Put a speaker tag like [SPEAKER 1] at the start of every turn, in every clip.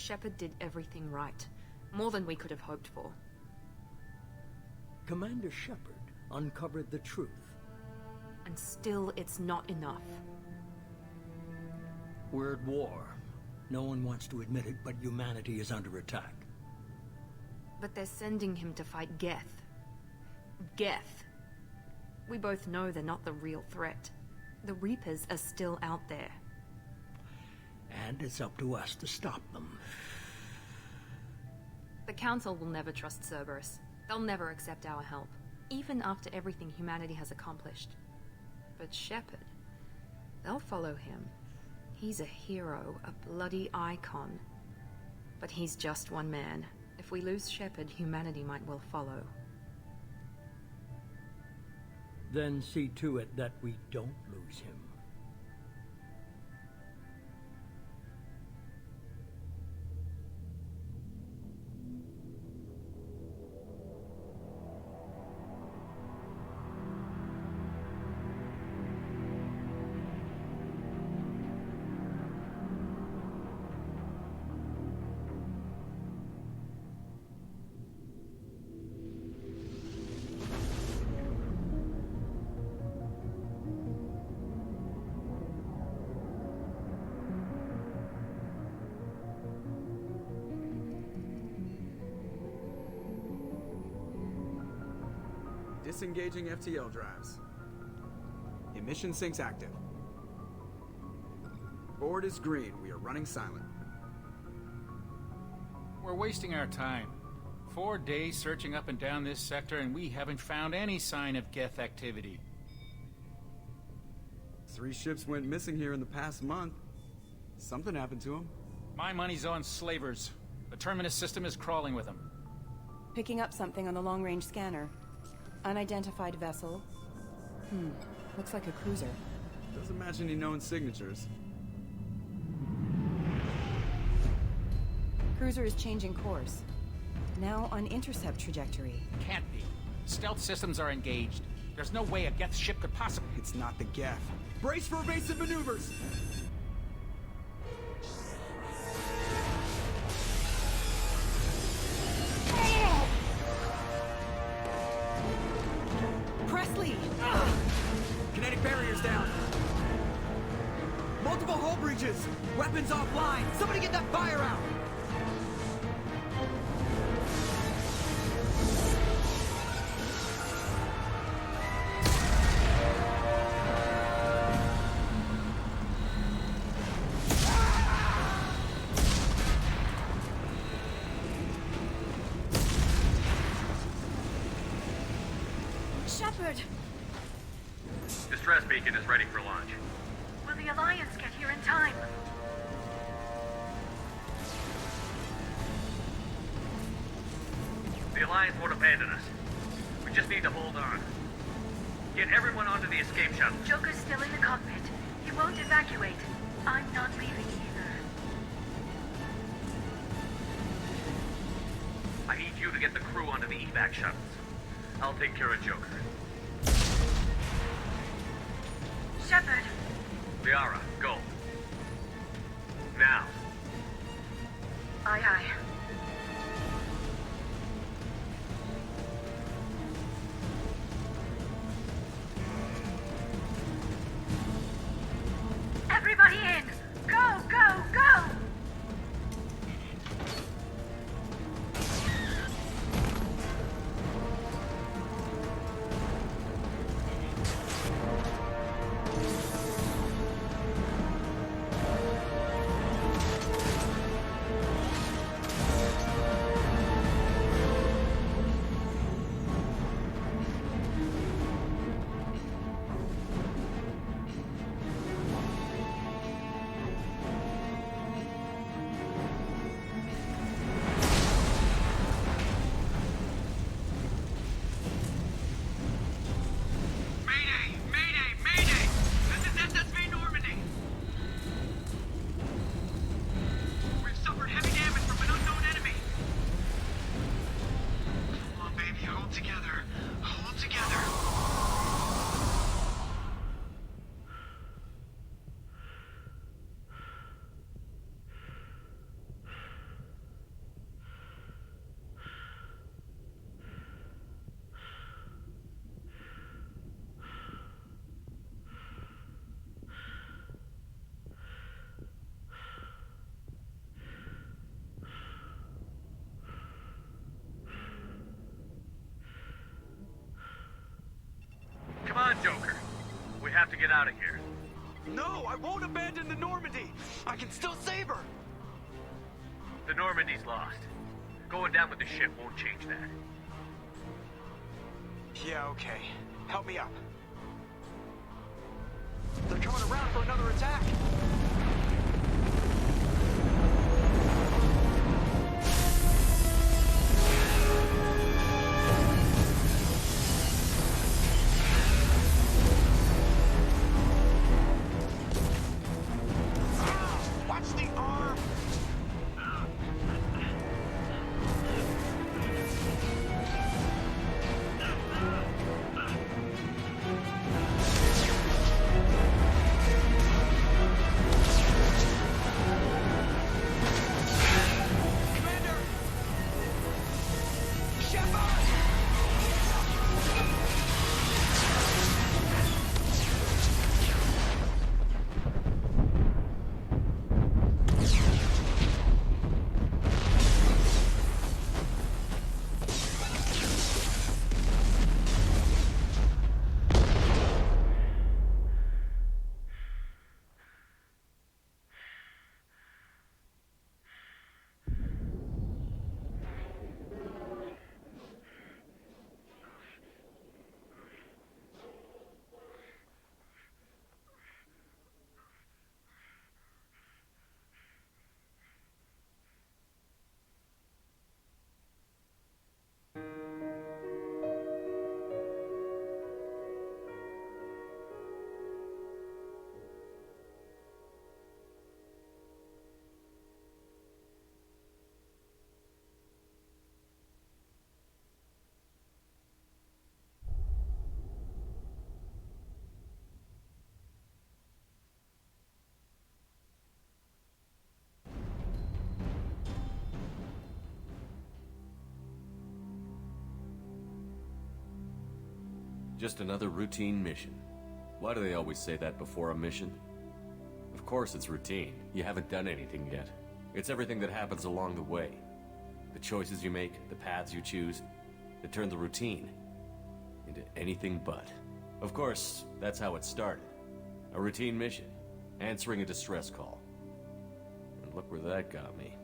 [SPEAKER 1] Shepard did everything right. More than we could have hoped for.
[SPEAKER 2] Commander Shepard uncovered the truth.
[SPEAKER 1] And still, it's not enough.
[SPEAKER 2] We're at war. No one wants to admit it, but humanity is under attack.
[SPEAKER 1] But they're sending him to fight geth. Geth. We both know they're not the real threat. The Reapers are still out there.
[SPEAKER 2] And it's up to us to stop them.
[SPEAKER 1] The Council will never trust Cerberus. They'll never accept our help, even after everything humanity has accomplished. But Shepard, they'll follow him. He's a hero, a bloody icon. But he's just one man. If we lose Shepard, humanity might well follow.
[SPEAKER 2] Then see to it that we don't lose him.
[SPEAKER 3] Disengaging FTL drives. Emission sinks active. Board is green. We are running silent.
[SPEAKER 4] We're wasting our time. 4 days searching up and down this sector, and we haven't found any sign of geth activity.
[SPEAKER 3] 3 ships went missing here in the past month. Something happened to them.
[SPEAKER 4] My money's on slavers. The Terminus system is crawling with them.
[SPEAKER 5] Picking up something on the long-range scanner. Unidentified vessel. Looks like a cruiser.
[SPEAKER 3] Doesn't match any known signatures.
[SPEAKER 5] Cruiser is changing course. Now on intercept trajectory.
[SPEAKER 4] Can't be. Stealth systems are engaged. There's no way a geth ship could possibly...
[SPEAKER 3] It's not the geth. Brace for evasive maneuvers!
[SPEAKER 5] Presley!
[SPEAKER 3] Kinetic barriers down. Multiple hull breaches. Weapons offline. Somebody get that fire out.
[SPEAKER 6] Shepard!
[SPEAKER 7] Distress beacon is ready for launch.
[SPEAKER 6] Will the Alliance get here in time?
[SPEAKER 7] The Alliance won't abandon us. We just need to hold on. Get everyone onto the escape shuttle.
[SPEAKER 6] Joker's still in the cockpit. He won't evacuate. I'm not leaving either.
[SPEAKER 7] I need you to get the crew onto the evac shuttles. I'll take care of Joker.
[SPEAKER 6] Shepard!
[SPEAKER 7] Liara, go. Now.
[SPEAKER 6] Aye, aye. Everybody in! Go, go, go!
[SPEAKER 7] get out of here.
[SPEAKER 8] No, I won't abandon the Normandy! I can still save her!
[SPEAKER 7] The Normandy's lost. Going down with the ship won't change that.
[SPEAKER 8] Yeah, okay. Help me up. They're coming around for another attack! Watch the arm! Commander! Shepard!
[SPEAKER 9] Just another routine mission. Why do they always say that before a mission? Of course it's routine. You haven't done anything yet. It's everything that happens along the way. The choices you make, the paths you choose, that turn the routine into anything but. Of course, that's how it started. A routine mission, answering a distress call. And look where that got me.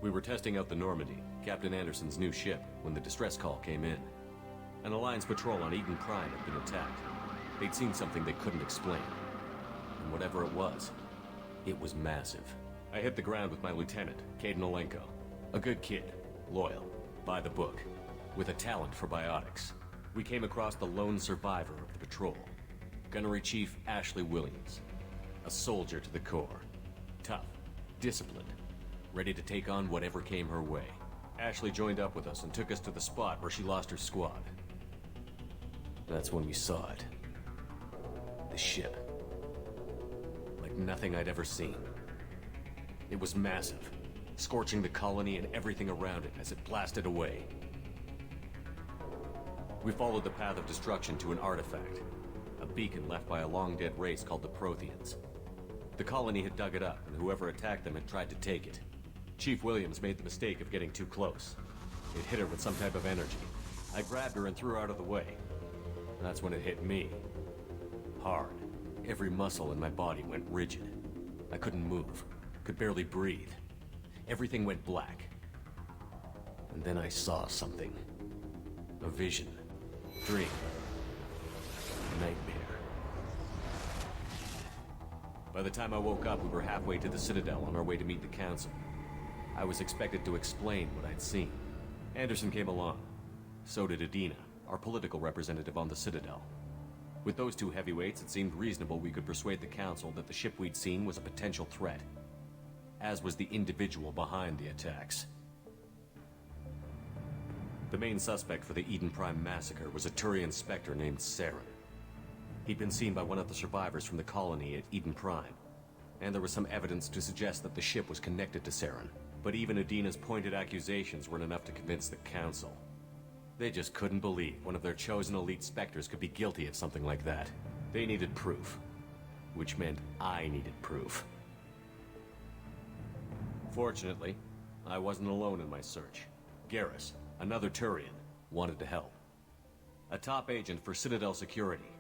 [SPEAKER 9] We were testing out the Normandy, Captain Anderson's new ship, when the distress call came in. An Alliance patrol on Eden Prime had been attacked. They'd seen something they couldn't explain. And whatever it was massive. I hit the ground with my lieutenant, Caden Olenko. A good kid, loyal, by the book, with a talent for biotics. We came across the lone survivor of the patrol, Gunnery Chief Ashley Williams. A soldier to the core. Tough, disciplined, ready to take on whatever came her way. Ashley joined up with us and took us to the spot where she lost her squad. That's when we saw it. The ship. Like nothing I'd ever seen. It was massive, scorching the colony and everything around it as it blasted away. We followed the path of destruction to an artifact, a beacon left by a long-dead race called the Protheans. The colony had dug it up, and whoever attacked them had tried to take it. Chief Williams made the mistake of getting too close. It hit her with some type of energy. I grabbed her and threw her out of the way. That's when it hit me. Hard. Every muscle in my body went rigid. I couldn't move. Could barely breathe. Everything went black. And then I saw something. A vision. Dream. Nightmare. By the time I woke up, we were halfway to the Citadel on our way to meet the Council. I was expected to explain what I'd seen. Anderson came along. So did Adina, our political representative on the Citadel. With those two heavyweights, it seemed reasonable we could persuade the Council that the ship we'd seen was a potential threat. As was the individual behind the attacks. The main suspect for the Eden Prime massacre was a Turian Spectre named Saren. He'd been seen by one of the survivors from the colony at Eden Prime, and there was some evidence to suggest that the ship was connected to Saren. But even Adina's pointed accusations weren't enough to convince the Council. They just couldn't believe one of their chosen elite Spectres could be guilty of something like that. They needed proof. Which meant I needed proof. Fortunately, I wasn't alone in my search. Garrus, another Turian, wanted to help. A top agent for Citadel Security,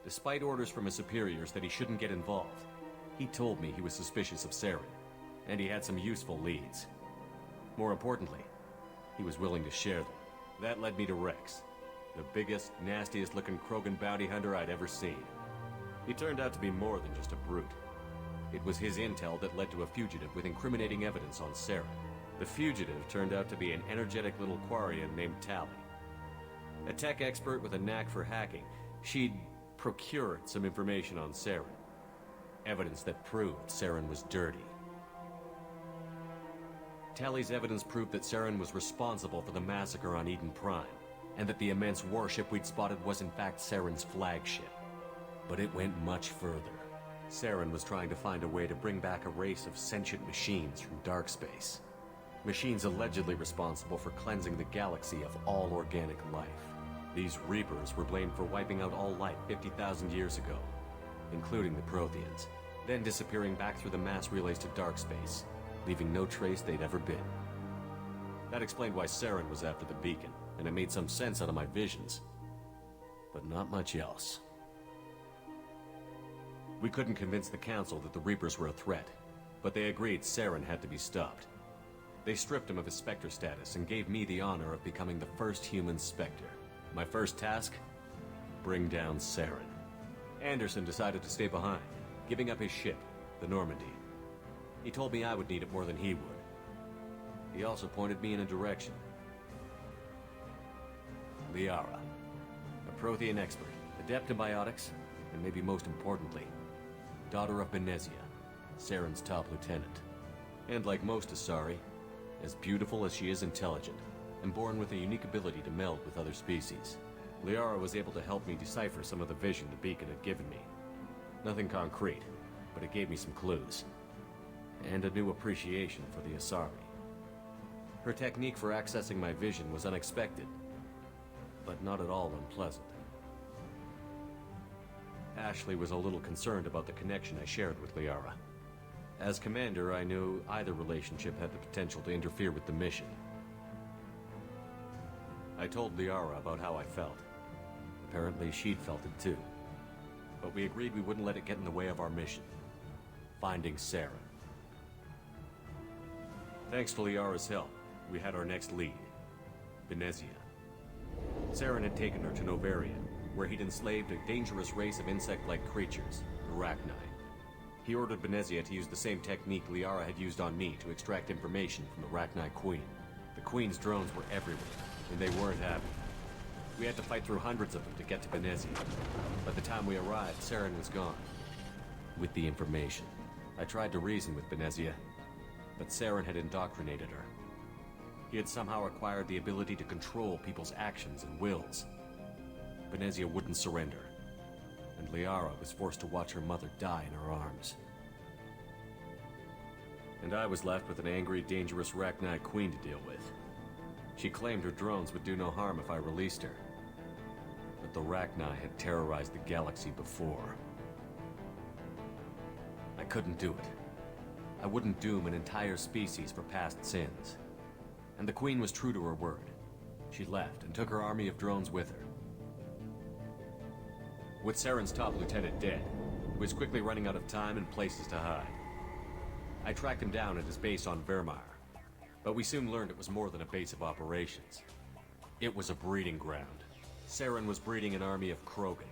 [SPEAKER 9] Despite orders from his superiors that he shouldn't get involved, he told me he was suspicious of Saren, and he had some useful leads. More importantly, he was willing to share them. That led me to Rex, the biggest, nastiest-looking Krogan bounty hunter I'd ever seen. He turned out to be more than just a brute. It was his intel that led to a fugitive with incriminating evidence on Saren. The fugitive turned out to be an energetic little Quarian named Tali. A tech expert with a knack for hacking, she'd procured some information on Saren. Evidence that proved Saren was dirty. Tali's evidence proved that Saren was responsible for the massacre on Eden Prime, and that the immense warship we'd spotted was in fact Saren's flagship. But it went much further. Saren was trying to find a way to bring back a race of sentient machines from dark space. Machines allegedly responsible for cleansing the galaxy of all organic life. These Reapers were blamed for wiping out all life 50,000 years ago, including the Protheans, then disappearing back through the mass relays to dark space, leaving no trace they'd ever been. That explained why Saren was after the beacon, and it made some sense out of my visions. But not much else. We couldn't convince the Council that the Reapers were a threat, but they agreed Saren had to be stopped. They stripped him of his Spectre status and gave me the honor of becoming the first human Spectre. My first task? Bring down Saren. Anderson decided to stay behind, giving up his ship, the Normandy. He told me I would need it more than he would. He also pointed me in a direction. Liara, a Prothean expert, adept in biotics, and maybe most importantly, daughter of Benezia, Saren's top lieutenant. And like most Asari, as beautiful as she is intelligent, and born with a unique ability to meld with other species. Liara was able to help me decipher some of the vision the beacon had given me. Nothing concrete, but it gave me some clues. And a new appreciation for the Asari. Her technique for accessing my vision was unexpected, but not at all unpleasant. Ashley was a little concerned about the connection I shared with Liara. As commander, I knew either relationship had the potential to interfere with the mission. I told Liara about how I felt. Apparently she'd felt it too. But we agreed we wouldn't let it get in the way of our mission. Finding Saren. Thanks to Liara's help, we had our next lead. Benezia. Saren had taken her to Novaria, where he'd enslaved a dangerous race of insect-like creatures, the Rachni. He ordered Benezia to use the same technique Liara had used on me to extract information from the Rachni Queen. The Queen's drones were everywhere, and they weren't happy. We had to fight through hundreds of them to get to Benezia. By the time we arrived, Saren was gone. With the information. I tried to reason with Benezia, but Saren had indoctrinated her. He had somehow acquired the ability to control people's actions and wills. Benezia wouldn't surrender, and Liara was forced to watch her mother die in her arms. And I was left with an angry, dangerous Rachni Queen to deal with. She claimed her drones would do no harm if I released her. But the Rachni had terrorized the galaxy before. I couldn't do it. I wouldn't doom an entire species for past sins. And the Queen was true to her word. She left and took her army of drones with her. With Saren's top lieutenant dead, he was quickly running out of time and places to hide. I tracked him down at his base on Vermeer, but we soon learned it was more than a base of operations. It was a breeding ground. Saren was breeding an army of Krogan.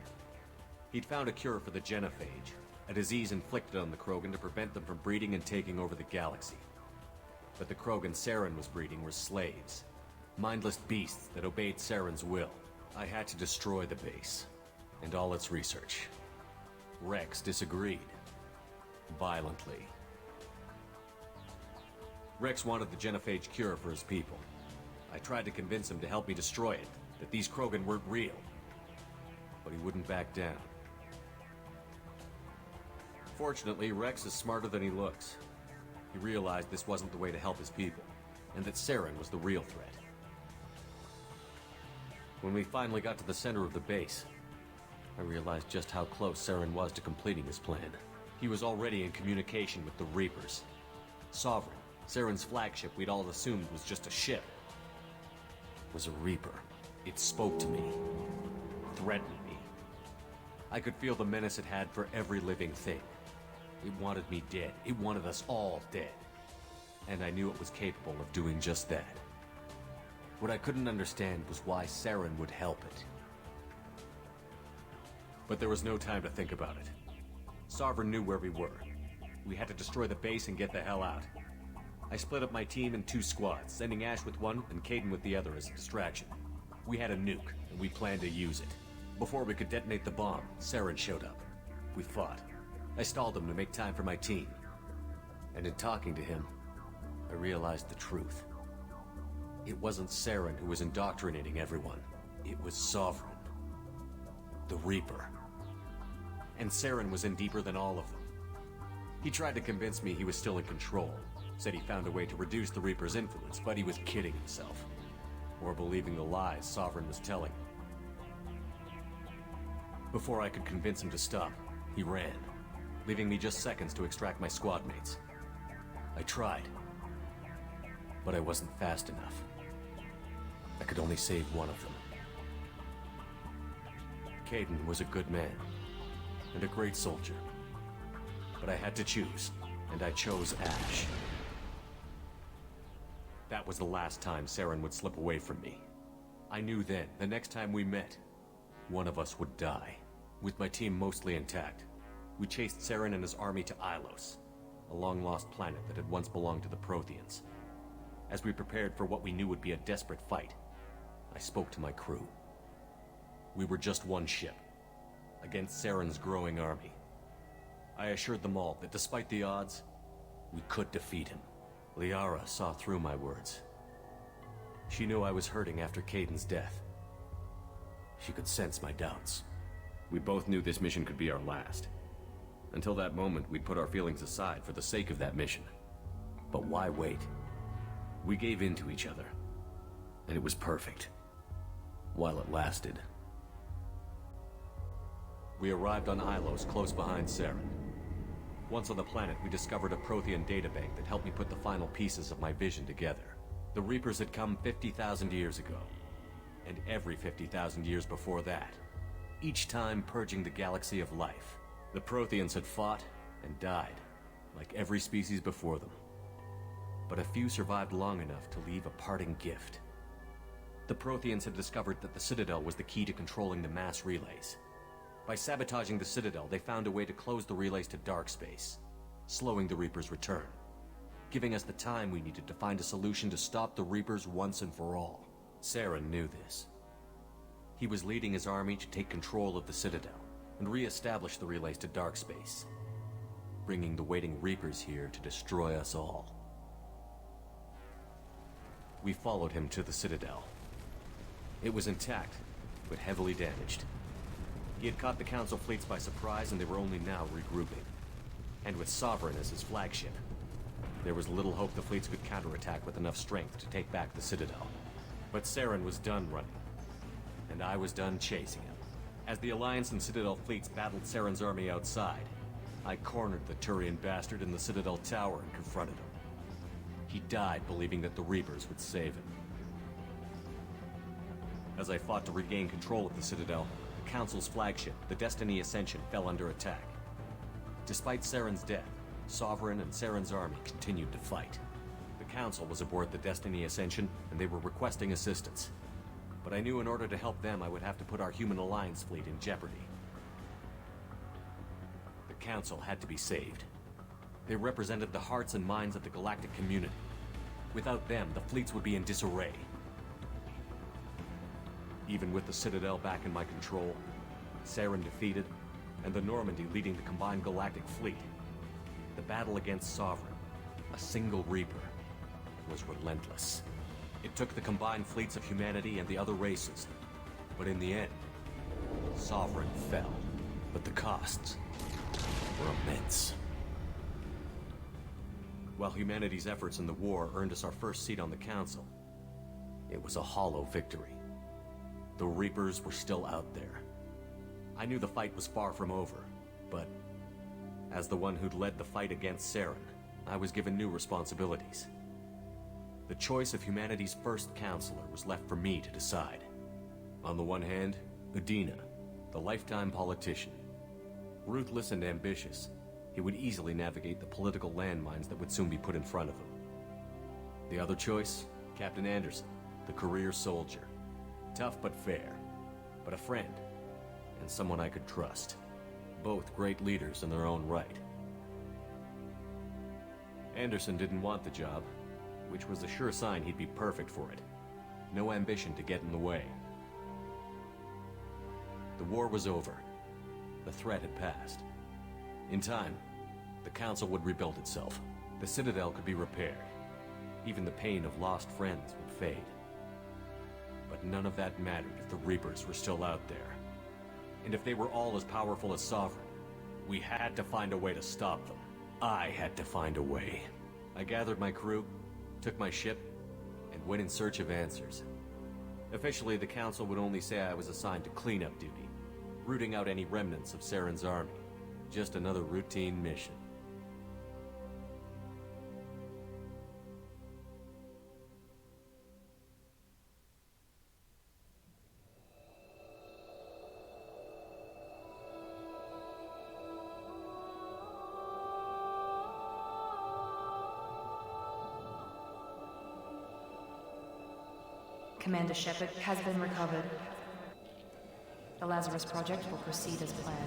[SPEAKER 9] He'd found a cure for the genophage, a disease inflicted on the Krogan to prevent them from breeding and taking over the galaxy. But the Krogan Saren was breeding were slaves, mindless beasts that obeyed Saren's will. I had to destroy the base, and all its research. Rex disagreed. Violently. Rex wanted the genophage cure for his people. I tried to convince him to help me destroy it, that these Krogan weren't real. But he wouldn't back down. Fortunately, Rex is smarter than he looks. He realized this wasn't the way to help his people, and that Saren was the real threat. When we finally got to the center of the base, I realized just how close Saren was to completing his plan. He was already in communication with the Reapers. Sovereign, Saren's flagship we'd all assumed was just a ship, was a Reaper. It spoke to me, threatened me. I could feel the menace it had for every living thing. It wanted me dead. It wanted us all dead. And I knew it was capable of doing just that. What I couldn't understand was why Saren would help it. But there was no time to think about it. Sovereign knew where we were. We had to destroy the base and get the hell out. I split up my team in 2 squads, sending Ash with one and Kaidan with the other as a distraction. We had a nuke, and we planned to use it. Before we could detonate the bomb, Saren showed up. We fought. I stalled him to make time for my team. And in talking to him, I realized the truth. It wasn't Saren who was indoctrinating everyone. It was Sovereign. The Reaper. And Saren was in deeper than all of them. He tried to convince me he was still in control. Said he found a way to reduce the Reaper's influence, but he was kidding himself. Or believing the lies Sovereign was telling him. Before I could convince him to stop, he ran, leaving me just seconds to extract my squad mates. I tried, but I wasn't fast enough. I could only save one of them. Kaidan was a good man, and a great soldier. But I had to choose, and I chose Ash. That was the last time Saren would slip away from me. I knew then, the next time we met, one of us would die. With my team mostly intact, we chased Saren and his army to Ilos, a long-lost planet that had once belonged to the Protheans. As we prepared for what we knew would be a desperate fight, I spoke to my crew. We were just one ship, against Saren's growing army. I assured them all that despite the odds, we could defeat him. Liara saw through my words. She knew I was hurting after Kaidan's death. She could sense my doubts. We both knew this mission could be our last. Until that moment, we'd put our feelings aside for the sake of that mission. But why wait? We gave in to each other, and it was perfect. While it lasted. We arrived on Ilos, close behind Saren. Once on the planet, we discovered a Prothean databank that helped me put the final pieces of my vision together. The Reapers had come 50,000 years ago, and every 50,000 years before that, each time purging the galaxy of life. The Protheans had fought and died, like every species before them. But a few survived long enough to leave a parting gift. The Protheans had discovered that the Citadel was the key to controlling the mass relays. By sabotaging the Citadel, they found a way to close the relays to dark space, slowing the Reaper's return, giving us the time we needed to find a solution to stop the Reapers once and for all. Saren knew this. He was leading his army to take control of the Citadel and re-establish the relays to dark space, bringing the waiting Reapers here to destroy us all. We followed him to the Citadel. It was intact, but heavily damaged. He had caught the Council fleets by surprise, and they were only now regrouping. And with Sovereign as his flagship, there was little hope the fleets could counterattack with enough strength to take back the Citadel. But Saren was done running, and I was done chasing him. As the Alliance and Citadel fleets battled Saren's army outside, I cornered the Turian bastard in the Citadel tower and confronted him. He died believing that the Reapers would save him. As I fought to regain control of the Citadel, the Council's flagship, the Destiny Ascension, fell under attack. Despite Saren's death, Sovereign and Saren's army continued to fight. The Council was aboard the Destiny Ascension, and they were requesting assistance. But I knew in order to help them, I would have to put our human Alliance fleet in jeopardy. The Council had to be saved. They represented the hearts and minds of the galactic community. Without them, the fleets would be in disarray. Even with the Citadel back in my control, Saren defeated, and the Normandy leading the combined galactic fleet, the battle against Sovereign, a single Reaper, was relentless. It took the combined fleets of humanity and the other races, but in the end, Sovereign fell. But the costs were immense. While humanity's efforts in the war earned us our first seat on the Council, it was a hollow victory. The Reapers were still out there. I knew the fight was far from over, but as the one who'd led the fight against Saren, I was given new responsibilities. The choice of humanity's first counselor was left for me to decide. On the one hand, Udina, the lifetime politician, Ruthless and ambitious, he would easily navigate the political landmines that would soon be put in front of him. The other choice? Captain Anderson, the career soldier. Tough but fair, but a friend, and someone I could trust. Both great leaders in their own right. Anderson didn't want the job, which was a sure sign he'd be perfect for it. No ambition to get in the way. The war was over. The threat had passed. In time, the Council would rebuild itself. The Citadel could be repaired. Even the pain of lost friends would fade. But none of that mattered if the Reapers were still out there. And if they were all as powerful as Sovereign, we had to find a way to stop them. I had to find a way. I gathered my crew, took my ship, and went in search of answers. Officially, the Council would only say I was assigned to cleanup duty, rooting out any remnants of Saren's army. Just another routine mission.
[SPEAKER 1] Commander Shepard has been recovered. The Lazarus Project will proceed as planned.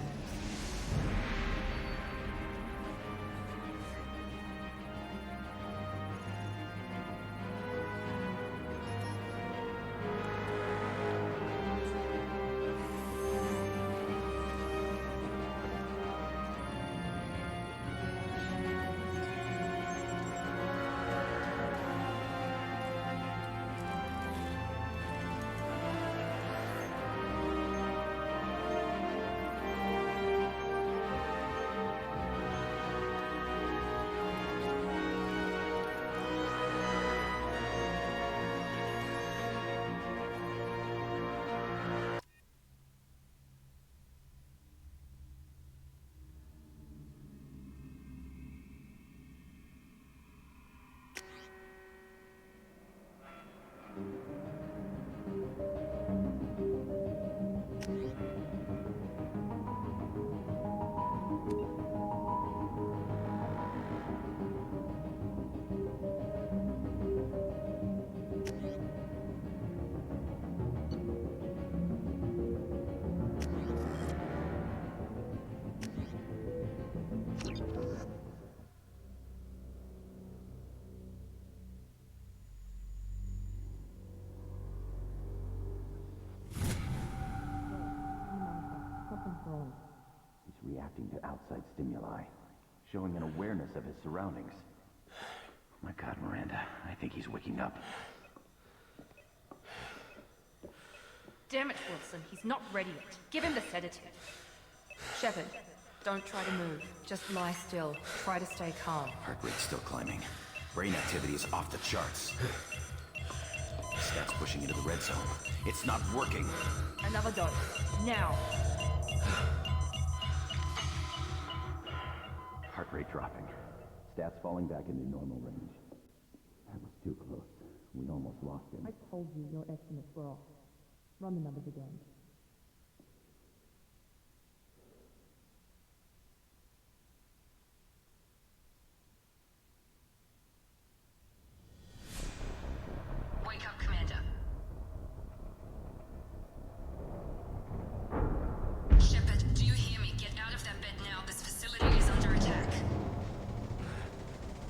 [SPEAKER 10] He's reacting to outside stimuli, showing an awareness of his surroundings. My God, Miranda, I think he's waking up.
[SPEAKER 1] Damn it, Wilson, he's not ready yet. Give him the sedative. Shepard, don't try to move. Just lie still. Try to stay calm.
[SPEAKER 10] Heart rate's still climbing. Brain activity is off the charts. Stats pushing into the red zone. It's not working.
[SPEAKER 1] Another dose. Now.
[SPEAKER 10] Heart rate dropping. Stats falling back into normal range. That was too close. We almost lost him.
[SPEAKER 11] I told you your estimates were off. Run the numbers again.
[SPEAKER 6] Wake up, Commander. Shepard, do you hear me? Get out of that bed now. This facility is under attack.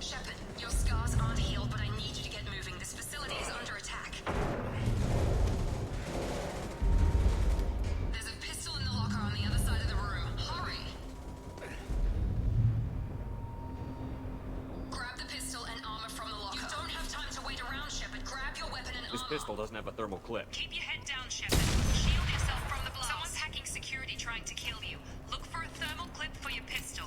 [SPEAKER 6] Shepard, your scars aren't healed, but I need you to get moving. This facility is under attack. There's a pistol in the locker on the other side of the room. Hurry! Grab the pistol and armor from the locker. You don't have time to wait around, Shepard. Grab your weapon and
[SPEAKER 9] This
[SPEAKER 6] armor.
[SPEAKER 9] pistol doesn't have a thermal clip.
[SPEAKER 6] Keep your head down, Shepard. Shield yourself from the blast. Someone's hacking security trying to kill you. Look for a thermal clip for your pistol.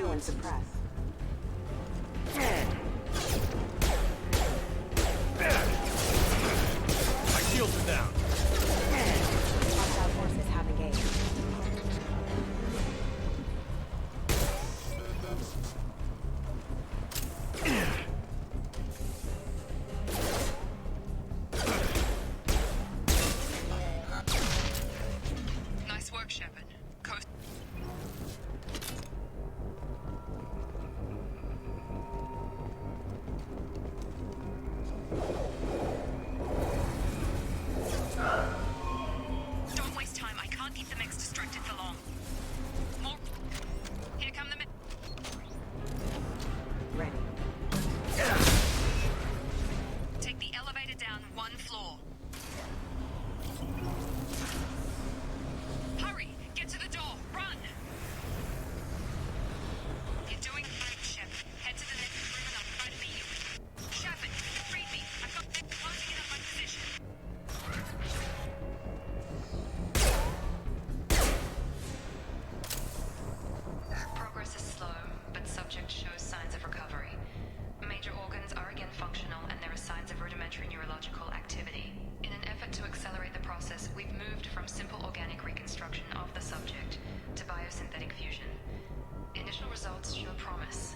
[SPEAKER 5] pursue and suppress.
[SPEAKER 12] My shields are down.
[SPEAKER 5] Hostile forces have engaged.
[SPEAKER 6] Nice work, Shepard. Coast. Don't waste time. I can't keep the mechs distracted for long. More. Here come the mechs.
[SPEAKER 5] Ready.
[SPEAKER 6] Take the elevator down one floor. Hurry! Get to the door! Run! You're doing great, Shepard. Head to the next room and I'll try to meet you. Shepard, read me. I've got them closing in on my position. Progress is slow, but subject shows signs of recovery. Major organs are again functional and there are signs of rudimentary neurological activity. In an effort to accelerate the process, we've moved from simple organic reconstruction of the subject to biosynthetic fusion. Initial results show promise.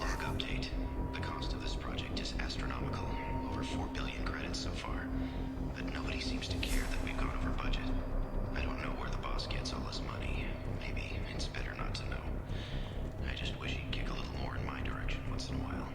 [SPEAKER 13] Log update. The cost of this project is astronomical. Over 4 billion credits so far. But nobody seems to care that we've gone over budget. I don't know where the boss gets all his money. Maybe it's better not to know. I just wish he'd kick a little more in my direction once in a while.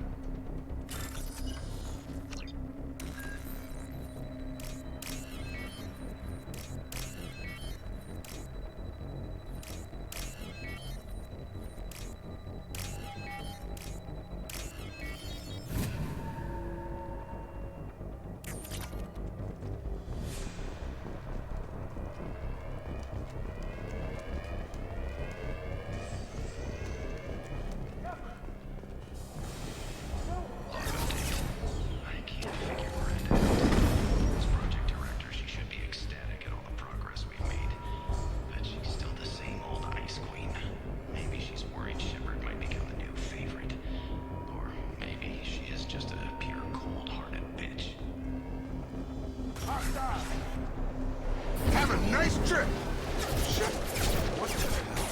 [SPEAKER 14] Have a nice trip! Shepard, what the hell?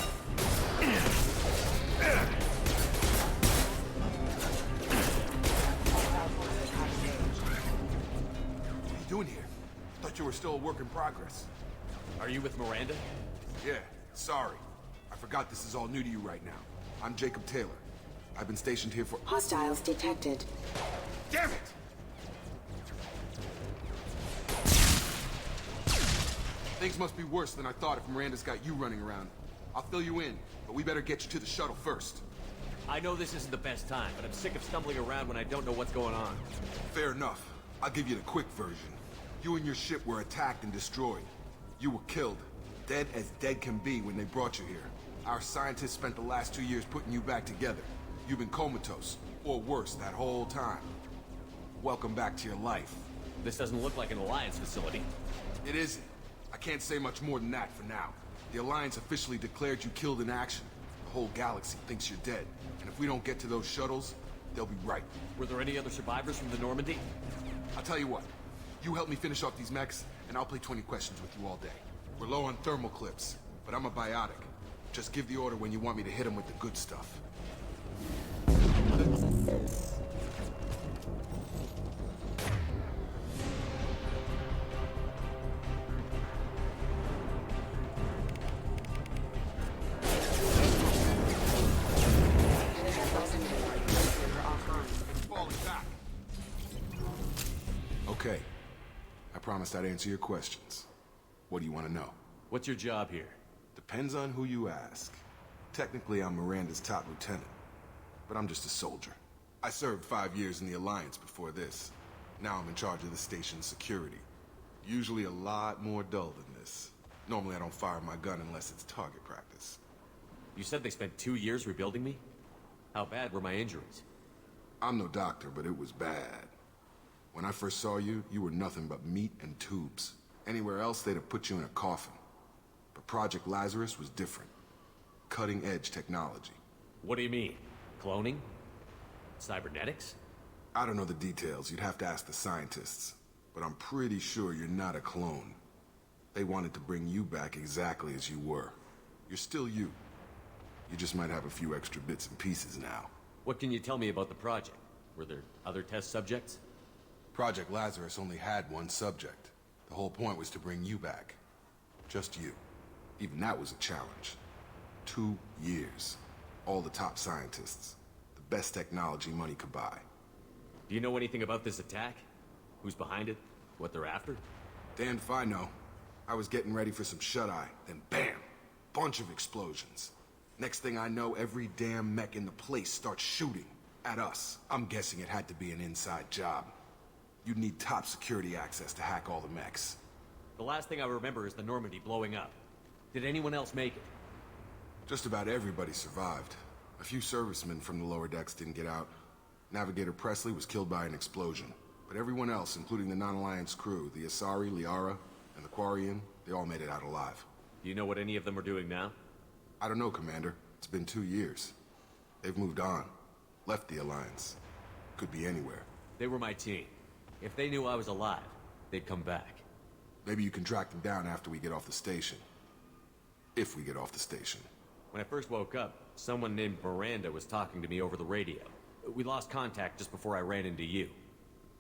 [SPEAKER 14] What are you doing here? Thought you were still a work in progress.
[SPEAKER 12] Are you with Miranda?
[SPEAKER 14] Yeah, sorry. I forgot this is all new to you right now. I'm Jacob Taylor. I've been stationed here for—
[SPEAKER 5] Hostiles detected.
[SPEAKER 14] Damn it! Things must be worse than I thought if Miranda's got you running around. I'll fill you in, but we better get you to the shuttle first.
[SPEAKER 12] I know this isn't the best time, but I'm sick of stumbling around when I don't know what's going on.
[SPEAKER 14] Fair enough. I'll give you the quick version. You and your ship were attacked and destroyed. You were killed. Dead as dead can be when they brought you here. Our scientists spent the last 2 years putting you back together. You've been comatose, or worse, that whole time. Welcome back to your life.
[SPEAKER 12] This doesn't look like an Alliance facility.
[SPEAKER 14] It isn't. I can't say much more than that for now. The Alliance officially declared you killed in action. The whole galaxy thinks you're dead. And if we don't get to those shuttles, they'll be right.
[SPEAKER 12] Were there any other survivors from the Normandy?
[SPEAKER 14] I'll tell you what. You help me finish off these mechs, and I'll play 20 questions with you all day. We're low on thermal clips, but I'm a biotic. Just give the order when you want me to hit them with the good stuff. Okay. I promised I'd answer your questions. What do you want to know?
[SPEAKER 12] What's your job here?
[SPEAKER 14] Depends on who you ask. Technically, I'm Miranda's top lieutenant, but I'm just a soldier. I served 5 years in the Alliance before this. Now I'm in charge of the station's security. Usually a lot more dull than this. Normally I don't fire my gun unless it's target practice.
[SPEAKER 12] You said they spent 2 years rebuilding me? How bad were my injuries?
[SPEAKER 14] I'm no doctor, but it was bad. When I first saw you, you were nothing but meat and tubes. Anywhere else, they'd have put you in a coffin. But Project Lazarus was different. Cutting-edge technology.
[SPEAKER 12] What do you mean? Cloning? Cybernetics?
[SPEAKER 14] I don't know the details. You'd have to ask the scientists. But I'm pretty sure you're not a clone. They wanted to bring you back exactly as you were. You're still you. You just might have a few extra bits and pieces now.
[SPEAKER 12] What can you tell me about the project? Were there other test subjects?
[SPEAKER 14] Project Lazarus only had one subject. The whole point was to bring you back. Just you. Even that was a challenge. 2 years. All the top scientists. The best technology money could buy.
[SPEAKER 12] Do you know anything about this attack? Who's behind it? What they're after?
[SPEAKER 14] Damned if I know. I was getting ready for some shut-eye, then bam! Bunch of explosions. Next thing I know, every damn mech in the place starts shooting. At us. I'm guessing it had to be an inside job. You'd need top security access to hack all the mechs.
[SPEAKER 12] The last thing I remember is the Normandy blowing up. Did anyone else make it?
[SPEAKER 14] Just about everybody survived. A few servicemen from the lower decks didn't get out. Navigator Presley was killed by an explosion. But everyone else, including the non-Alliance crew, the Asari, Liara, and the Quarian, they all made it out alive.
[SPEAKER 12] Do you know what any of them are doing now?
[SPEAKER 14] I don't know, Commander. It's been 2 years. They've moved on. Left the Alliance. Could be anywhere.
[SPEAKER 12] They were my team. If they knew I was alive, they'd come back.
[SPEAKER 14] Maybe you can track them down after we get off the station. If we get off the station.
[SPEAKER 12] When I first woke up, someone named Miranda was talking to me over the radio. We lost contact just before I ran into you.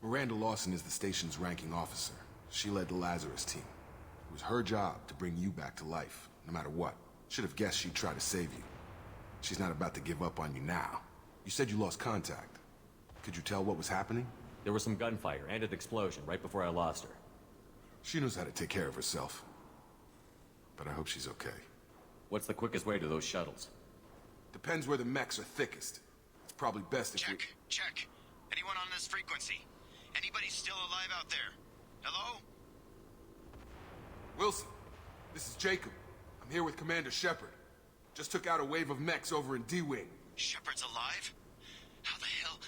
[SPEAKER 14] Miranda Lawson is the station's ranking officer. She led the Lazarus team. It was her job to bring you back to life, no matter what. Should have guessed she'd try to save you. She's not about to give up on you now. You said you lost contact. Could you tell what was happening?
[SPEAKER 12] There was some gunfire and an explosion right before I lost her.
[SPEAKER 14] She knows how to take care of herself. But I hope she's okay.
[SPEAKER 12] What's the quickest way to those shuttles?
[SPEAKER 14] Depends where the mechs are thickest. It's probably best if
[SPEAKER 13] Check. Anyone on this frequency? Anybody still alive out there? Hello?
[SPEAKER 14] Wilson, this is Jacob. I'm here with Commander Shepard. Just took out a wave of mechs over in D-Wing.
[SPEAKER 13] Shepard's alive? How the hell?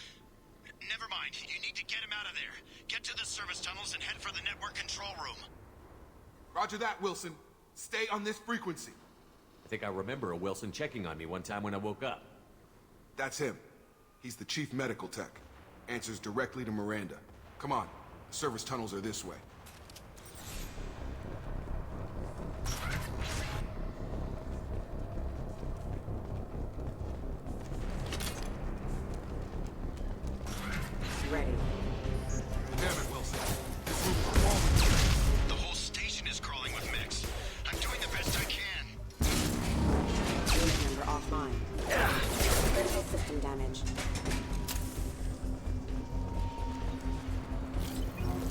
[SPEAKER 13] Never mind. You need to get him out of there. Get to the service tunnels and head for the network control room.
[SPEAKER 14] Roger that, Wilson. Stay on this frequency.
[SPEAKER 12] I think I remember a Wilson checking on me one time when I woke up.
[SPEAKER 14] That's him. He's the chief medical tech. Answers directly to Miranda. Come on. The service tunnels are this way.
[SPEAKER 5] Ready.
[SPEAKER 14] Damn it, Wilson. This room is crawling.
[SPEAKER 13] The whole station is crawling with mechs. I'm doing the best I can.
[SPEAKER 5] Unit number offline. Critical system damage.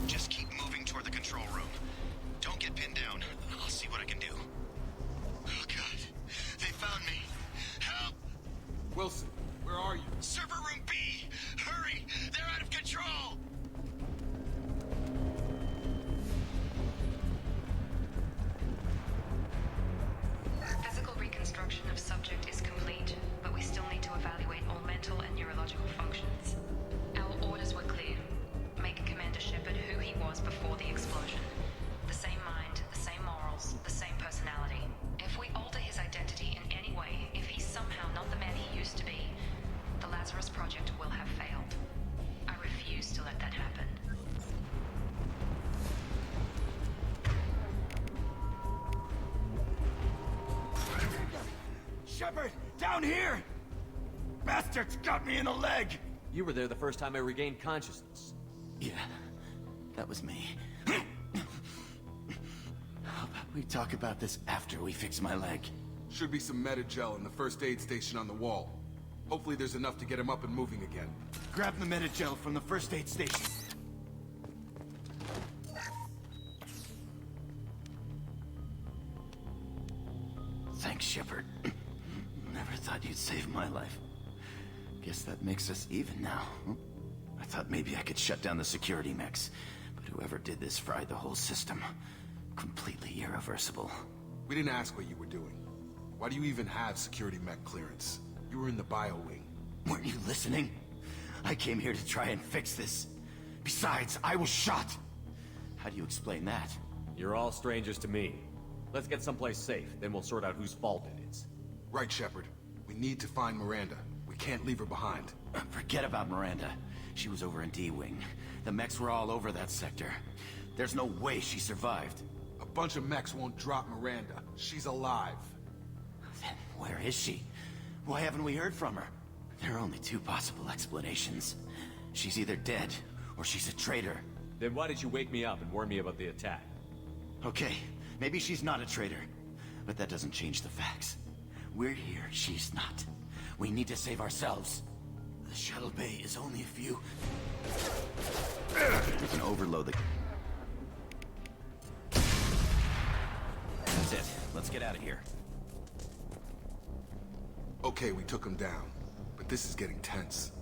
[SPEAKER 13] Just keep moving toward the control room. Don't get pinned down. I'll see what I can do. Oh, God. They found me. Help!
[SPEAKER 14] Wilson, where are you?
[SPEAKER 13] Server room B! Hurry! They're out of control!
[SPEAKER 6] Physical reconstruction of subject is complete, but we still need to evaluate all mental and neurological functions. Our orders were clear. Make Commander Shepard who he was before the explosion. The same mind, the same morals, the same personality. If we alter his identity in any way, if he's somehow not the man he used to be, the Lazarus Project will have failed. I refuse to let that happen.
[SPEAKER 8] Shepard, down here! Bastards got me in the leg!
[SPEAKER 12] You were there the first time I regained consciousness.
[SPEAKER 10] Yeah, that was me. How about we talk about this after we fix my leg?
[SPEAKER 14] Should be some Metagel in the first aid station on the wall. Hopefully there's enough to get him up and moving again.
[SPEAKER 8] Grab the Metagel from the first aid station.
[SPEAKER 10] Thanks, Shepard. Never thought you'd save my life. Guess that makes us even now. I thought maybe I could shut down the security mechs, but whoever did this fried the whole system. Completely irreversible.
[SPEAKER 14] We didn't ask what you were doing. Why do you even have security mech clearance? You were in the bio wing.
[SPEAKER 10] Weren't you listening? I came here to try and fix this. Besides, I was shot. How do you explain that?
[SPEAKER 12] You're all strangers to me. Let's get someplace safe, then we'll sort out whose fault it is.
[SPEAKER 14] Right, Shepard. We need to find Miranda. We can't leave her behind.
[SPEAKER 10] Forget about Miranda. She was over in D-Wing. The mechs were all over that sector. There's no way she survived.
[SPEAKER 14] A bunch of mechs won't drop Miranda. She's alive.
[SPEAKER 10] Then where is she? Why haven't we heard from her? There are only two possible explanations. She's either dead, or she's a traitor.
[SPEAKER 12] Then why did you wake me up and warn me about the attack?
[SPEAKER 10] Okay, maybe she's not a traitor. But that doesn't change the facts. We're here, she's not. We need to save ourselves. The shuttle bay is only a few... We can overload the... That's it. Let's get out of here.
[SPEAKER 14] Okay, we took him down. But this is getting tense.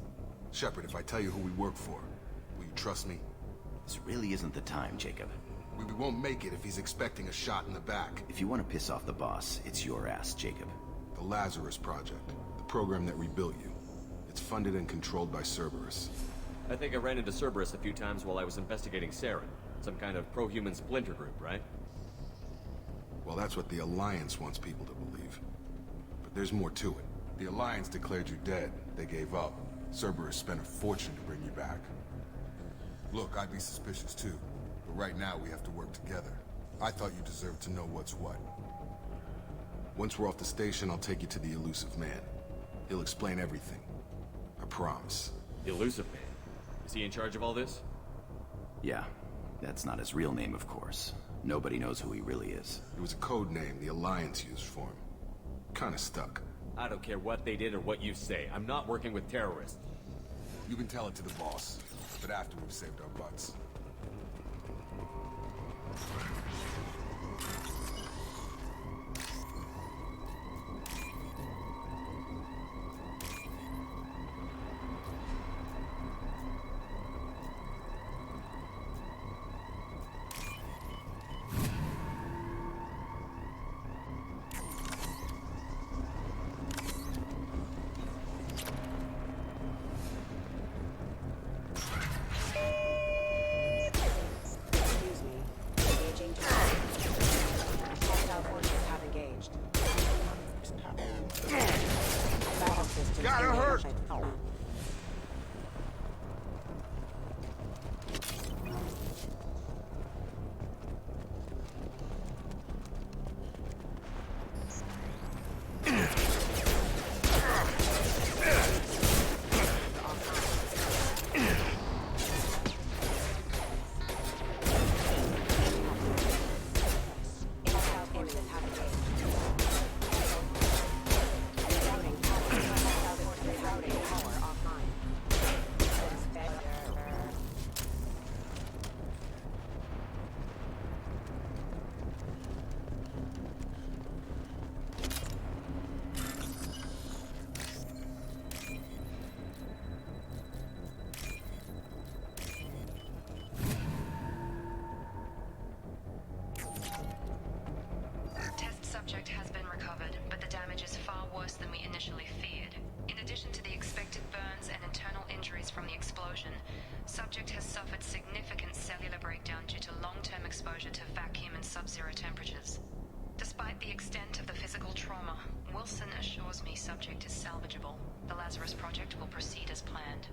[SPEAKER 14] Shepard, if I tell you who we work for, will you trust me?
[SPEAKER 10] This really isn't the time, Jacob.
[SPEAKER 14] We won't make it if he's expecting a shot in the back.
[SPEAKER 10] If you want to piss off the boss, it's your ass, Jacob.
[SPEAKER 14] The Lazarus Project. The program that rebuilt you. It's funded and controlled by Cerberus.
[SPEAKER 12] I think I ran into Cerberus a few times while I was investigating Saren. Some kind of pro-human splinter group, right?
[SPEAKER 14] Well, that's what the Alliance wants people to believe. But there's more to it. The Alliance declared you dead. They gave up. Cerberus spent a fortune to bring you back. Look, I'd be suspicious too. But right now, we have to work together. I thought you deserved to know what's what. Once we're off the station, I'll take you to the Illusive Man. He'll explain everything. I promise.
[SPEAKER 12] The Illusive Man? Is he in charge of all this?
[SPEAKER 10] Yeah. That's not his real name, of course. Nobody knows who he really is.
[SPEAKER 14] It was a code name the Alliance used for him. Kinda stuck.
[SPEAKER 12] I don't care what they did or what you say. I'm not working with terrorists.
[SPEAKER 14] You can tell it to the boss, but after we've saved our butts.
[SPEAKER 8] Got her hurt!
[SPEAKER 6] Subject has been recovered, but the damage is far worse than we initially feared. In addition to the expected burns and internal injuries from the explosion, subject has suffered significant cellular breakdown due to long-term exposure to vacuum and sub-zero temperatures. Despite the extent of the physical trauma, Wilson assures me subject is salvageable. The Lazarus Project will proceed as planned.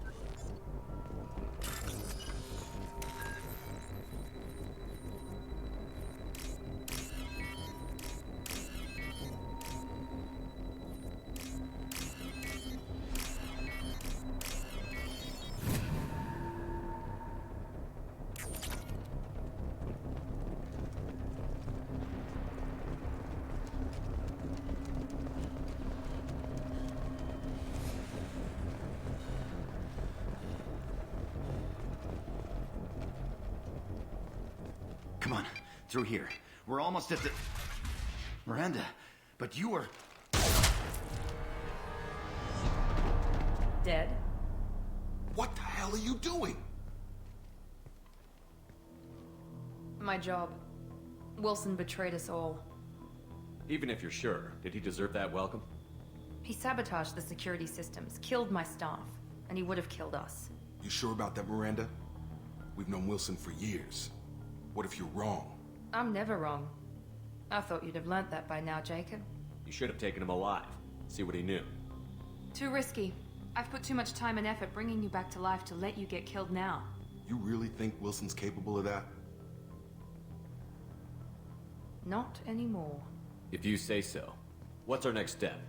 [SPEAKER 10] Come on, through here. We're almost at the... Miranda, but you were...
[SPEAKER 5] Dead?
[SPEAKER 14] What the hell are you doing?
[SPEAKER 1] My job. Wilson betrayed us all.
[SPEAKER 12] Even if you're sure, did he deserve that welcome?
[SPEAKER 1] He sabotaged the security systems, killed my staff, and he would have killed us.
[SPEAKER 14] You sure about that, Miranda? We've known Wilson for years. What if you're wrong?
[SPEAKER 1] I'm never wrong. I thought you'd have learnt that by now, Jacob.
[SPEAKER 12] You should have taken him alive. See what he knew.
[SPEAKER 1] Too risky. I've put too much time and effort bringing you back to life to let you get killed now.
[SPEAKER 14] You really think Wilson's capable of that?
[SPEAKER 1] Not anymore.
[SPEAKER 12] If you say so. What's our next step?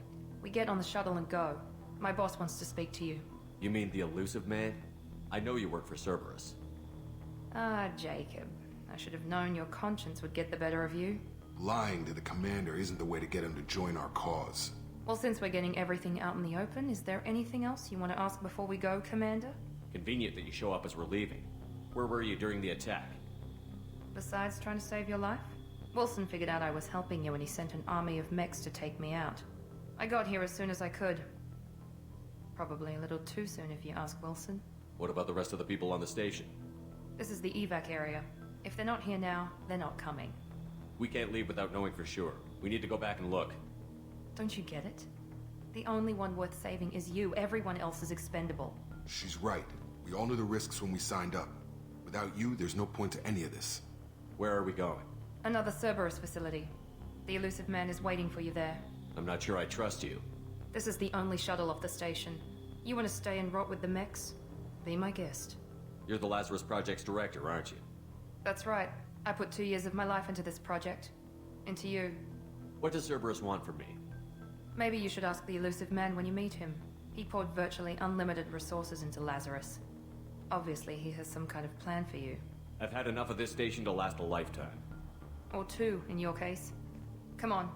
[SPEAKER 1] We get on the shuttle and go. My boss wants to speak to you.
[SPEAKER 12] You mean the Illusive Man? I know you work for Cerberus.
[SPEAKER 1] Ah, Jacob. I should have known your conscience would get the better of you.
[SPEAKER 14] Lying to the commander isn't the way to get him to join our cause.
[SPEAKER 1] Well, since we're getting everything out in the open, is there anything else you want to ask before we go, Commander?
[SPEAKER 12] Convenient that you show up as we're leaving. Where were you during the attack?
[SPEAKER 1] Besides trying to save your life? Wilson figured out I was helping you when he sent an army of mechs to take me out. I got here as soon as I could. Probably a little too soon if you ask Wilson.
[SPEAKER 12] What about the rest of the people on the station?
[SPEAKER 1] This is the evac area. If they're not here now, they're not coming.
[SPEAKER 12] We can't leave without knowing for sure. We need to go back and look.
[SPEAKER 1] Don't you get it? The only one worth saving is you. Everyone else is expendable.
[SPEAKER 14] She's right. We all knew the risks when we signed up. Without you, there's no point to any of this.
[SPEAKER 12] Where are we going?
[SPEAKER 1] Another Cerberus facility. The Illusive Man is waiting for you there.
[SPEAKER 12] I'm not sure I trust you.
[SPEAKER 1] This is the only shuttle off the station. You want to stay and rot with the mechs? Be my guest.
[SPEAKER 12] You're the Lazarus Project's director, aren't you?
[SPEAKER 1] That's right. I put 2 years of my life into this project. Into you.
[SPEAKER 12] What does Cerberus want from me?
[SPEAKER 1] Maybe you should ask the Illusive Man when you meet him. He poured virtually unlimited resources into Lazarus. Obviously, he has some kind of plan for you.
[SPEAKER 12] I've had enough of this station to last a lifetime.
[SPEAKER 1] Or 2, in your case. Come on.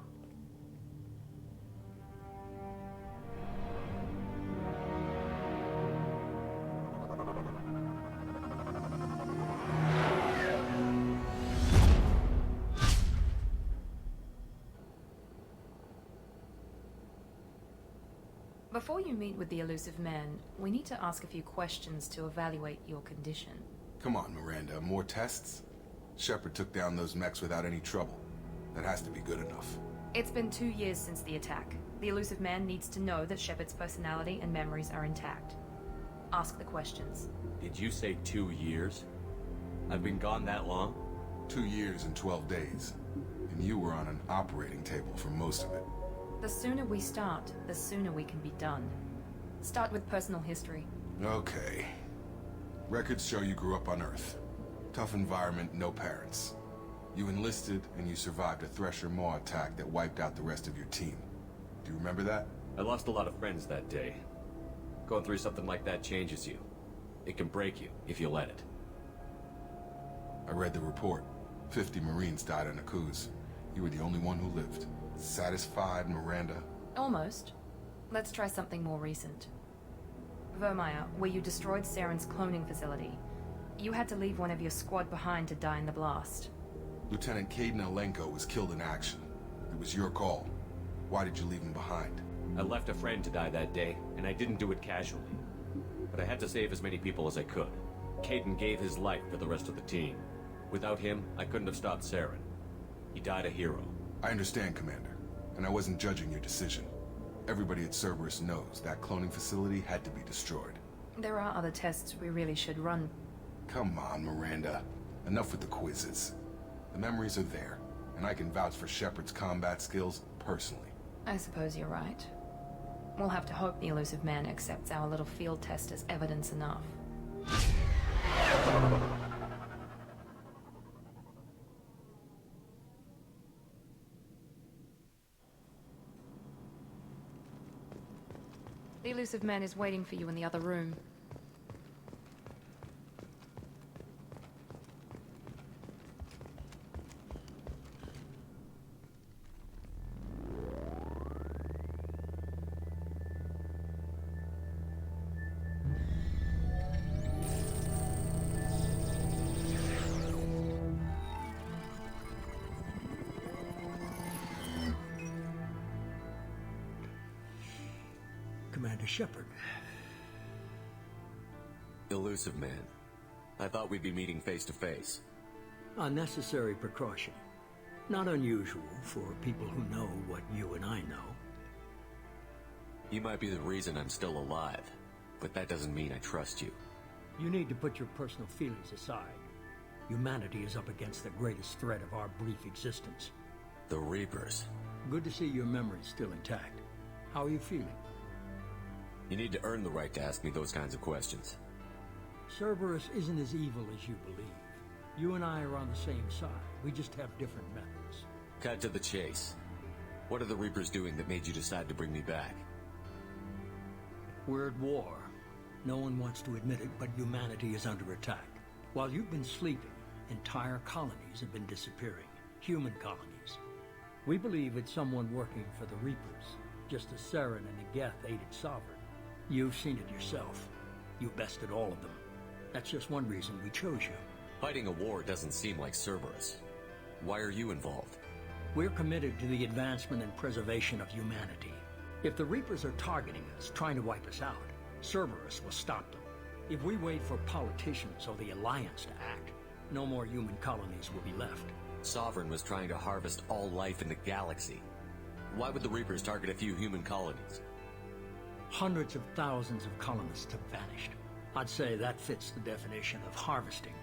[SPEAKER 1] Before you meet with the Illusive Man, we need to ask a few questions to evaluate your condition.
[SPEAKER 14] Come on, Miranda. More tests? Shepard took down those mechs without any trouble. That has to be good enough.
[SPEAKER 1] It's been 2 years since the attack. The Illusive Man needs to know that Shepard's personality and memories are intact. Ask the questions.
[SPEAKER 12] Did you say 2 years? I've been gone that long?
[SPEAKER 14] 2 years and 12 days. And you were on an operating table for most of it.
[SPEAKER 1] The sooner we start, the sooner we can be done. Start with personal history.
[SPEAKER 14] Okay. Records show you grew up on Earth. Tough environment, no parents. You enlisted, and you survived a Thresher Maw attack that wiped out the rest of your team. Do you remember that?
[SPEAKER 12] I lost a lot of friends that day. Going through something like that changes you. It can break you, if you let it.
[SPEAKER 14] I read the report. 50 Marines died in a cruise. You were the only one who lived. Satisfied, Miranda?
[SPEAKER 1] Almost. Let's try something more recent. Vermeer, where you destroyed Saren's cloning facility. You had to leave one of your squad behind to die in the blast.
[SPEAKER 14] Lieutenant Caden Alenko was killed in action. It was your call. Why did you leave him behind?
[SPEAKER 12] I left a friend to die that day, and I didn't do it casually. But I had to save as many people as I could. Caden gave his life for the rest of the team. Without him, I couldn't have stopped Saren. He died a hero.
[SPEAKER 14] I understand, Commander, and I wasn't judging your decision. Everybody at Cerberus knows that cloning facility had to be destroyed.
[SPEAKER 1] There are other tests we really should run.
[SPEAKER 14] Come on, Miranda. Enough with the quizzes. The memories are there, and I can vouch for Shepard's combat skills personally.
[SPEAKER 1] I suppose you're right. We'll have to hope the Illusive Man accepts our little field test as evidence enough. The Illusive Man is waiting for you in the other room.
[SPEAKER 2] Commander Shepard.
[SPEAKER 12] Illusive Man. I thought we'd be meeting face to face.
[SPEAKER 2] Unnecessary precaution. Not unusual for people who know what you and I know.
[SPEAKER 12] You might be the reason I'm still alive, but that doesn't mean I trust you.
[SPEAKER 2] You need to put your personal feelings aside. Humanity is up against the greatest threat of our brief existence.
[SPEAKER 12] The Reapers.
[SPEAKER 2] Good to see your memory's still intact. How are you feeling?
[SPEAKER 12] You need to earn the right to ask me those kinds of questions.
[SPEAKER 2] Cerberus isn't as evil as you believe. You and I are on the same side. We just have different methods.
[SPEAKER 12] Cut to the chase. What are the Reapers doing that made you decide to bring me back?
[SPEAKER 2] We're at war. No one wants to admit it, but humanity is under attack. While you've been sleeping, entire colonies have been disappearing. Human colonies. We believe it's someone working for the Reapers, just as Saren and the Geth aided Sovereign. You've seen it yourself. You bested all of them. That's just one reason we chose you.
[SPEAKER 12] Fighting a war doesn't seem like Cerberus. Why are you involved?
[SPEAKER 2] We're committed to the advancement and preservation of humanity. If the Reapers are targeting us, trying to wipe us out, Cerberus will stop them. If we wait for politicians or the Alliance to act, no more human colonies will be left.
[SPEAKER 12] Sovereign was trying to harvest all life in the galaxy. Why would the Reapers target a few human colonies?
[SPEAKER 2] Hundreds of thousands of colonists have vanished. I'd say that fits the definition of harvesting.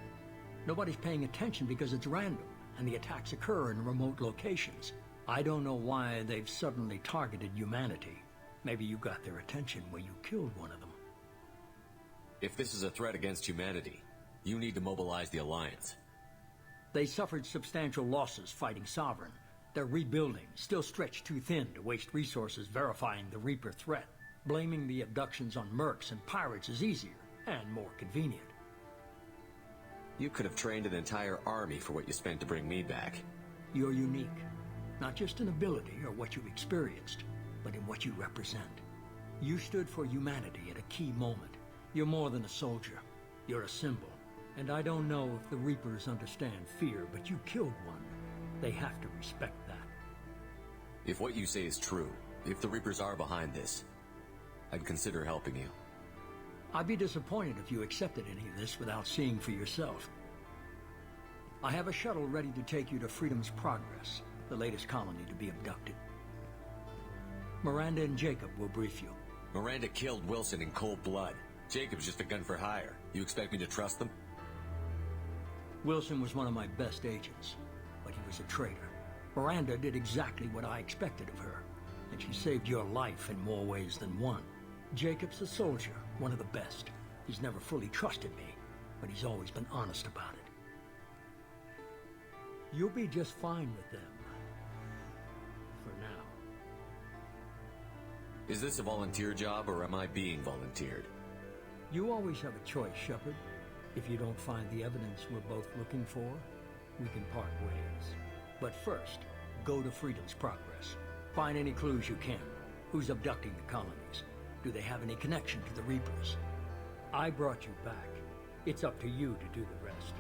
[SPEAKER 2] Nobody's paying attention because it's random, and the attacks occur in remote locations. I don't know why they've suddenly targeted humanity. Maybe you got their attention when you killed one of them.
[SPEAKER 12] If this is a threat against humanity, you need to mobilize the Alliance.
[SPEAKER 2] They suffered substantial losses fighting Sovereign. They're rebuilding, still stretched too thin to waste resources verifying the Reaper threat. Blaming the abductions on mercs and pirates is easier and more convenient.
[SPEAKER 12] You could have trained an entire army for what you spent to bring me back.
[SPEAKER 2] You're unique, not just in ability or what you've experienced, but in what you represent. You stood for humanity at a key moment. You're more than a soldier. You're a symbol. And I don't know if the Reapers understand fear, but you killed one. They have to respect that.
[SPEAKER 12] If what you say is true, if the Reapers are behind this, I'd consider helping you.
[SPEAKER 2] I'd be disappointed if you accepted any of this without seeing for yourself. I have a shuttle ready to take you to Freedom's Progress, the latest colony to be abducted. Miranda and Jacob will brief you.
[SPEAKER 12] Miranda killed Wilson in cold blood. Jacob's just a gun for hire. You expect me to trust them?
[SPEAKER 2] Wilson was one of my best agents, but he was a traitor. Miranda did exactly what I expected of her, and she saved your life in more ways than one. Jacob's a soldier, one of the best. He's never fully trusted me, but he's always been honest about it. You'll be just fine with them. For now.
[SPEAKER 12] Is this a volunteer job, or am I being volunteered?
[SPEAKER 2] You always have a choice, Shepard. If you don't find the evidence we're both looking for, we can part ways. But first, go to Freedom's Progress. Find any clues you can. Who's abducting the colonies? Do they have any connection to the Reapers? I brought you back. It's up to you to do the rest.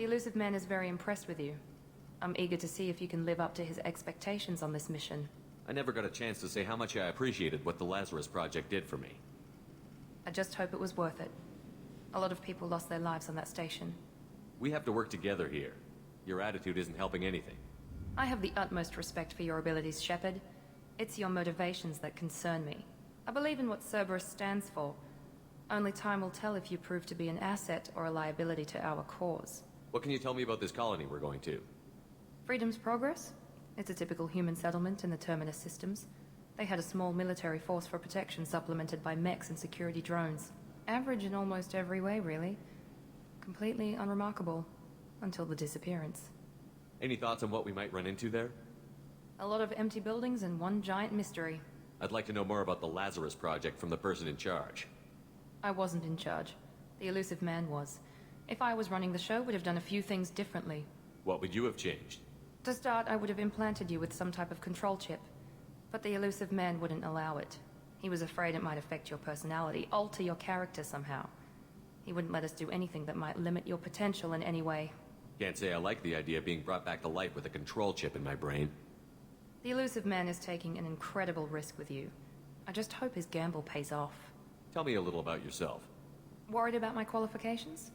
[SPEAKER 6] The Illusive Man is very impressed with you. I'm eager to see if you can live up to his expectations on this mission.
[SPEAKER 12] I never got a chance to say how much I appreciated what the Lazarus Project did for me.
[SPEAKER 6] I just hope it was worth it. A lot of people lost their lives on that station.
[SPEAKER 12] We have to work together here. Your attitude isn't helping anything.
[SPEAKER 6] I have the utmost respect for your abilities, Shepard. It's your motivations that concern me. I believe in what Cerberus stands for. Only time will tell if you prove to be an asset or a liability to our cause.
[SPEAKER 12] What can you tell me about this colony we're going to?
[SPEAKER 6] Freedom's Progress? It's a typical human settlement in the Terminus systems. They had a small military force for protection supplemented by mechs and security drones. Average in almost every way, really. Completely unremarkable. Until the disappearance.
[SPEAKER 12] Any thoughts on what we might run into there?
[SPEAKER 6] A lot of empty buildings and one giant mystery.
[SPEAKER 12] I'd like to know more about the Lazarus Project from the person in charge.
[SPEAKER 6] I wasn't in charge. The Illusive Man was. If I was running the show, would have done a few things differently.
[SPEAKER 12] What would you have changed?
[SPEAKER 6] To start, I would have implanted you with some type of control chip. But the Illusive Man wouldn't allow it. He was afraid it might affect your personality, alter your character somehow. He wouldn't let us do anything that might limit your potential in any way.
[SPEAKER 12] Can't say I like the idea of being brought back to life with a control chip in my brain.
[SPEAKER 6] The Illusive Man is taking an incredible risk with you. I just hope his gamble pays off.
[SPEAKER 12] Tell me a little about yourself.
[SPEAKER 1] Worried about my qualifications?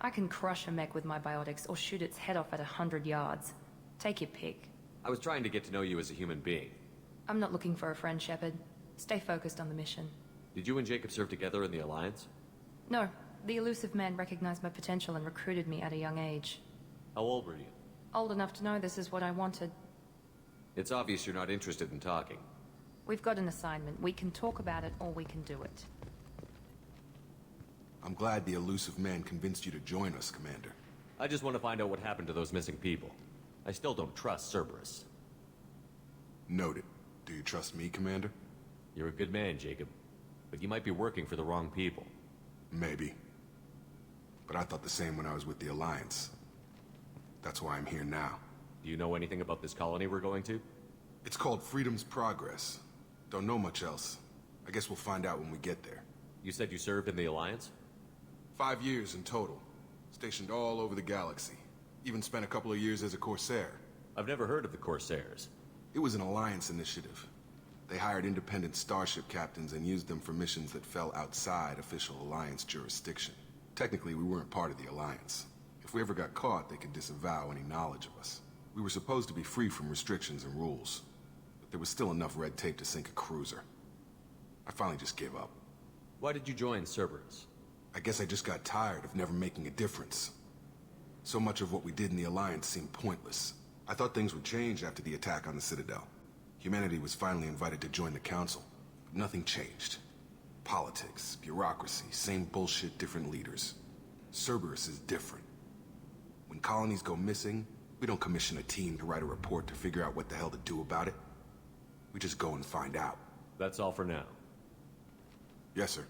[SPEAKER 1] I can crush a mech with my biotics or shoot its head off at 100 yards. Take your pick.
[SPEAKER 12] I was trying to get to know you as a human being.
[SPEAKER 1] I'm not looking for a friend, Shepard. Stay focused on the mission.
[SPEAKER 12] Did you and Jacob serve together in the Alliance?
[SPEAKER 1] No, the Illusive Man recognized my potential and recruited me at a young age.
[SPEAKER 12] How old were you?
[SPEAKER 1] Old enough to know this is what I wanted.
[SPEAKER 12] It's obvious you're not interested in talking.
[SPEAKER 1] We've got an assignment. We can talk about it or we can do it.
[SPEAKER 14] I'm glad the Illusive Man convinced you to join us, Commander.
[SPEAKER 12] I just want to find out what happened to those missing people. I still don't trust Cerberus.
[SPEAKER 14] Noted. Do you trust me, Commander?
[SPEAKER 12] You're a good man, Jacob. But you might be working for the wrong people.
[SPEAKER 14] Maybe. But I thought the same when I was with the Alliance. That's why I'm here now.
[SPEAKER 12] Do you know anything about this colony we're going to?
[SPEAKER 14] It's called Freedom's Progress. Don't know much else. I guess we'll find out when we get there.
[SPEAKER 12] You said you served in the Alliance?
[SPEAKER 14] 5 years in total. Stationed all over the galaxy. Even spent a couple of years as a Corsair.
[SPEAKER 12] I've never heard of the Corsairs.
[SPEAKER 14] It was an Alliance initiative. They hired independent starship captains and used them for missions that fell outside official Alliance jurisdiction. Technically, we weren't part of the Alliance. If we ever got caught, they could disavow any knowledge of us. We were supposed to be free from restrictions and rules. But there was still enough red tape to sink a cruiser. I finally just gave up.
[SPEAKER 12] Why did you join Cerberus?
[SPEAKER 14] I guess I just got tired of never making a difference. So much of what we did in the Alliance seemed pointless. I thought things would change after the attack on the Citadel. Humanity was finally invited to join the Council, but nothing changed. Politics, bureaucracy, same bullshit, different leaders. Cerberus is different. When colonies go missing, we don't commission a team to write a report to figure out what the hell to do about it. We just go and find out.
[SPEAKER 12] That's all for now.
[SPEAKER 14] Yes, sir.